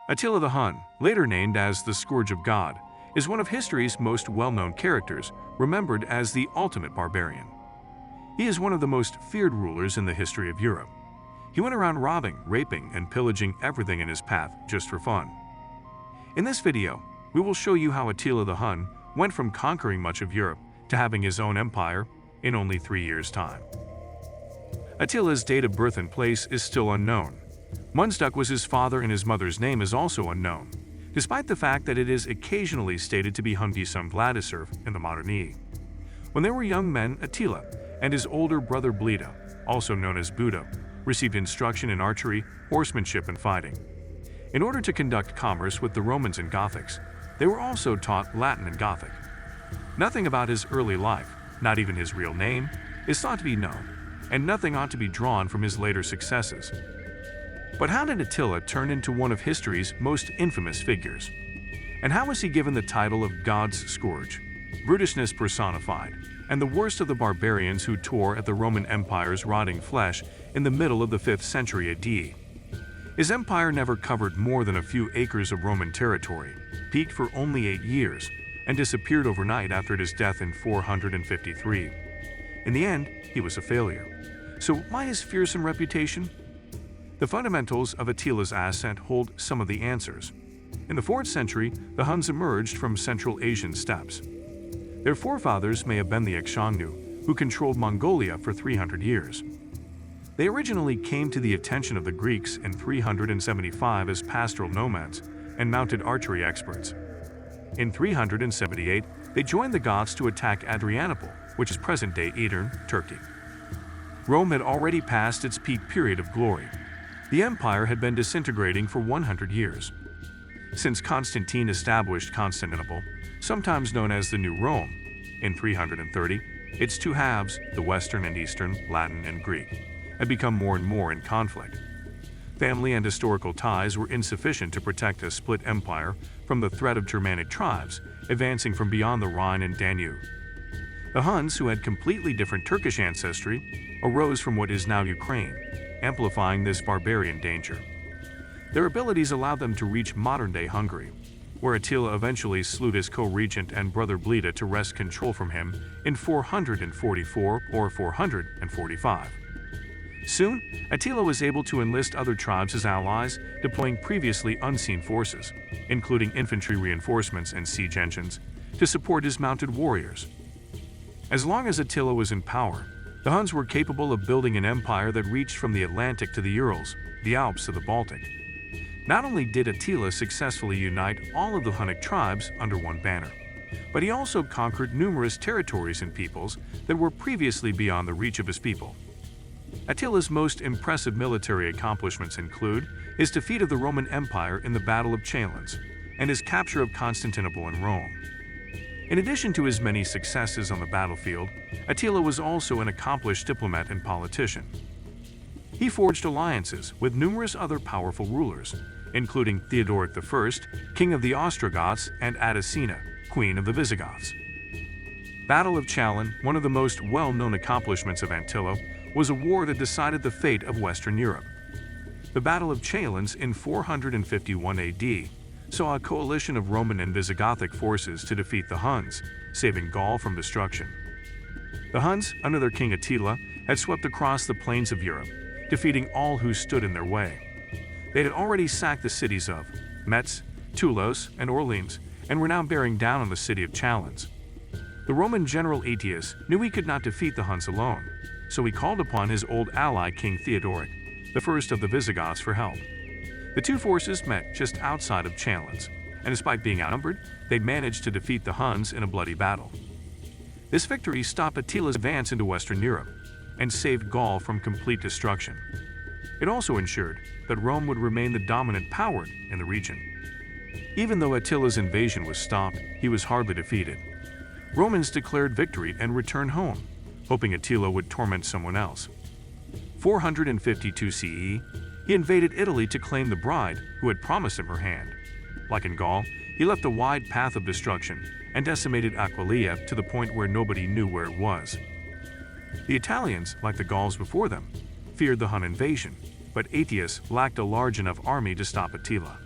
Attila the Hun, later named as the Scourge of God, is one of history's most well-known characters, remembered as the ultimate barbarian. He is one of the most feared rulers in the history of Europe. He went around robbing, raping, and pillaging everything in his path just for fun. In this video, we will show you how Attila the Hun went from conquering much of Europe to having his own empire in only 3 years' time. Attila's date of birth and place is still unknown. Mundstuk was his father and his mother's name is also unknown, despite the fact that it is occasionally stated to be Hunnic Vladisar in the modern E. When they were young men, Attila and his older brother Bleda, also known as Buda, received instruction in archery, horsemanship, and fighting. In order to conduct commerce with the Romans and Gothics, they were also taught Latin and Gothic. Nothing about his early life, not even his real name, is thought to be known, and nothing ought to be drawn from his later successes. But how did Attila turn into one of history's most infamous figures? And how was he given the title of God's Scourge, brutishness personified, and the worst of the barbarians who tore at the Roman Empire's rotting flesh in the middle of the 5th century AD? His empire never covered more than a few acres of Roman territory, peaked for only 8 years, and disappeared overnight after his death in 453. In the end, he was a failure. So why his fearsome reputation? The fundamentals of Attila's ascent hold some of the answers. In the 4th century, the Huns emerged from Central Asian steppes. Their forefathers may have been the Xiongnu, who controlled Mongolia for 300 years. They originally came to the attention of the Greeks in 375 as pastoral nomads and mounted archery experts. In 378, they joined the Goths to attack Adrianople, which is present-day Edirne, Turkey. Rome had already passed its peak period of glory. The empire had been disintegrating for 100 years. Since Constantine established Constantinople, sometimes known as the New Rome, in 330, its two halves, the Western and Eastern, Latin and Greek, had become more and more in conflict. Family and historical ties were insufficient to protect a split empire from the threat of Germanic tribes advancing from beyond the Rhine and Danube. The Huns, who had completely different Turkish ancestry, arose from what is now Ukraine, amplifying this barbarian danger. Their abilities allowed them to reach modern-day Hungary, where Attila eventually slew his co-regent and brother Bleda to wrest control from him in 444 or 445. Soon, Attila was able to enlist other tribes as allies, deploying previously unseen forces, including infantry reinforcements and siege engines, to support his mounted warriors. As long as Attila was in power, the Huns were capable of building an empire that reached from the Atlantic to the Urals, the Alps to the Baltic. Not only did Attila successfully unite all of the Hunnic tribes under one banner, but he also conquered numerous territories and peoples that were previously beyond the reach of his people. Attila's most impressive military accomplishments include his defeat of the Roman Empire in the Battle of Chalons and his capture of Constantinople and Rome. In addition to his many successes on the battlefield, Attila was also an accomplished diplomat and politician. He forged alliances with numerous other powerful rulers, including Theodoric I, king of the Ostrogoths, and Addisina, queen of the Visigoths. Battle of Chalon, one of the most well-known accomplishments of Attila, was a war that decided the fate of Western Europe. The Battle of Chalons in 451 AD saw a coalition of Roman and Visigothic forces to defeat the Huns, saving Gaul from destruction. The Huns, under their king Attila, had swept across the plains of Europe, defeating all who stood in their way. They had already sacked the cities of Metz, Toulouse, and Orleans, and were now bearing down on the city of Chalons. The Roman general Aetius knew he could not defeat the Huns alone, so he called upon his old ally King Theodoric, the first of the Visigoths, for help. The two forces met just outside of Chalons, and despite being outnumbered, they managed to defeat the Huns in a bloody battle. This victory stopped Attila's advance into Western Europe and saved Gaul from complete destruction. It also ensured that Rome would remain the dominant power in the region. Even though Attila's invasion was stopped, he was hardly defeated. Romans declared victory and returned home, hoping Attila would torment someone else. 452 CE, he invaded Italy to claim the bride who had promised him her hand. Like in Gaul, he left a wide path of destruction and decimated Aquileia to the point where nobody knew where it was. The Italians, like the Gauls before them, feared the Hun invasion, but Aetius lacked a large enough army to stop Attila.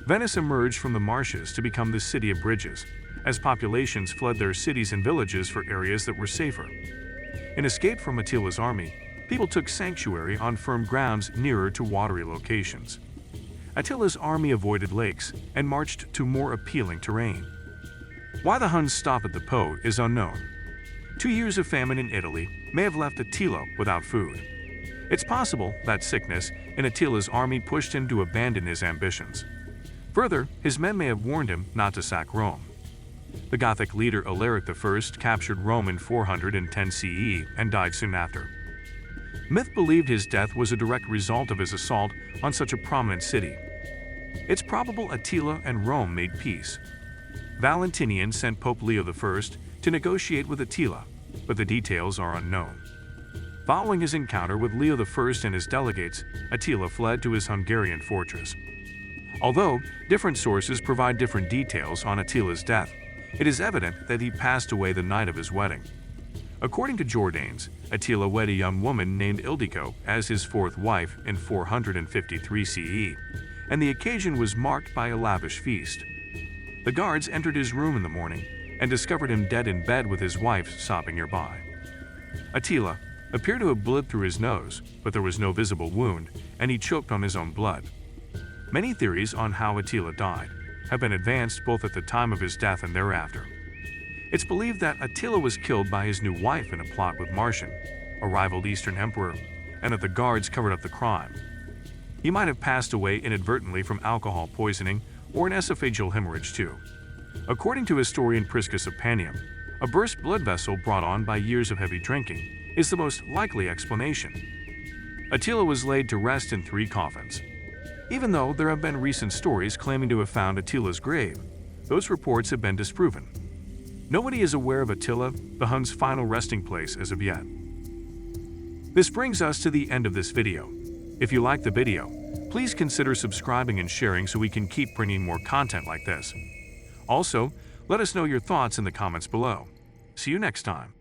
Venice emerged from the marshes to become the city of bridges, as populations fled their cities and villages for areas that were safer. In escape from Attila's army, people took sanctuary on firm grounds nearer to watery locations. Attila's army avoided lakes and marched to more appealing terrain. Why the Huns stopped at the Po is unknown. 2 years of famine in Italy may have left Attila without food. It's possible that sickness in Attila's army pushed him to abandon his ambitions. Further, his men may have warned him not to sack Rome. The Gothic leader Alaric I captured Rome in 410 CE and died soon after. Myth believed his death was a direct result of his assault on such a prominent city. It's probable Attila and Rome made peace. Valentinian sent Pope Leo I to negotiate with Attila, but the details are unknown. Following his encounter with Leo I and his delegates, Attila fled to his Hungarian fortress. Although different sources provide different details on Attila's death, it is evident that he passed away the night of his wedding. According to Jordanes, Attila wed a young woman named Ildiko as his fourth wife in 453 CE, and the occasion was marked by a lavish feast. The guards entered his room in the morning and discovered him dead in bed with his wife sobbing nearby. Attila appeared to have bled through his nose, but there was no visible wound, and he choked on his own blood. Many theories on how Attila died have been advanced both at the time of his death and thereafter. It's believed that Attila was killed by his new wife in a plot with Marcian, a rival Eastern emperor, and that the guards covered up the crime. He might have passed away inadvertently from alcohol poisoning or an esophageal hemorrhage too. According to historian Priscus of Panium, a burst blood vessel brought on by years of heavy drinking is the most likely explanation. Attila was laid to rest in 3 coffins. Even though there have been recent stories claiming to have found Attila's grave, those reports have been disproven. Nobody is aware of Attila the Hun's final resting place as of yet. This brings us to the end of this video. If you liked the video, please consider subscribing and sharing so we can keep bringing more content like this. Also, let us know your thoughts in the comments below. See you next time.